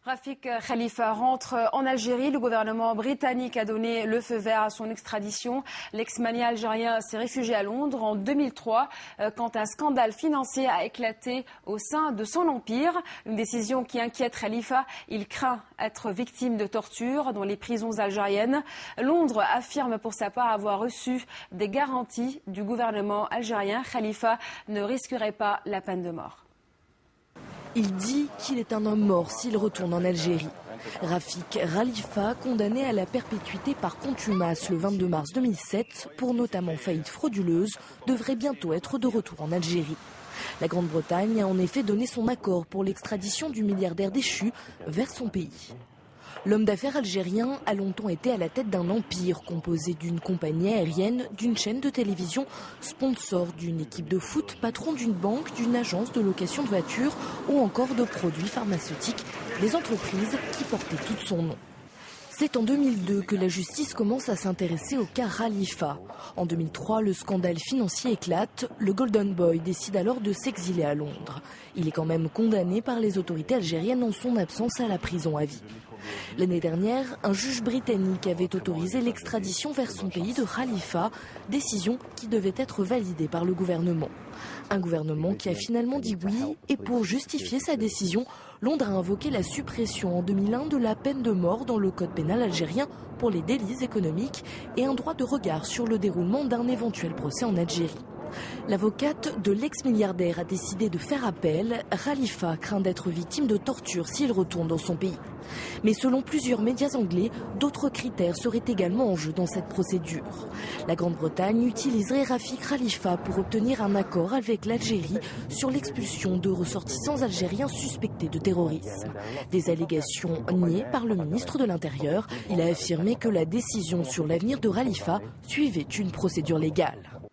Rafik Khalifa rentre en Algérie. Le gouvernement britannique a donné le feu vert à son extradition. L'ex-manier algérien s'est réfugié à Londres en 2003 quand un scandale financier a éclaté au sein de son empire. Une décision qui inquiète Khalifa. Il craint être victime de torture dans les prisons algériennes. Londres affirme pour sa part avoir reçu des garanties du gouvernement algérien. Khalifa ne risquerait pas la peine de mort. Il dit qu'il est un homme mort s'il retourne en Algérie. Rafik Khalifa, condamné à la perpétuité par contumace le 22 mars 2007 pour notamment faillite frauduleuse, devrait bientôt être de retour en Algérie. La Grande-Bretagne a en effet donné son accord pour l'extradition du milliardaire déchu vers son pays. L'homme d'affaires algérien a longtemps été à la tête d'un empire composé d'une compagnie aérienne, d'une chaîne de télévision, sponsor d'une équipe de foot, patron d'une banque, d'une agence de location de voitures ou encore de produits pharmaceutiques, des entreprises qui portaient toutes son nom. C'est en 2002 que la justice commence à s'intéresser au cas Khalifa. En 2003, le scandale financier éclate. Le Golden Boy décide alors de s'exiler à Londres. Il est quand même condamné par les autorités algériennes en son absence à la prison à vie. L'année dernière, un juge britannique avait autorisé l'extradition vers son pays de Khalifa, décision qui devait être validée par le gouvernement. Un gouvernement qui a finalement dit oui, et pour justifier sa décision, Londres a invoqué la suppression en 2001 de la peine de mort dans le code pénal algérien pour les délits économiques et un droit de regard sur le déroulement d'un éventuel procès en Algérie. L'avocate de l'ex-milliardaire a décidé de faire appel. Khalifa craint d'être victime de torture s'il retourne dans son pays. Mais selon plusieurs médias anglais, d'autres critères seraient également en jeu dans cette procédure. La Grande-Bretagne utiliserait Rafik Khalifa pour obtenir un accord avec l'Algérie sur l'expulsion de ressortissants algériens suspectés de terrorisme. Des allégations niées par le ministre de l'Intérieur. Il a affirmé que la décision sur l'avenir de Khalifa suivait une procédure légale.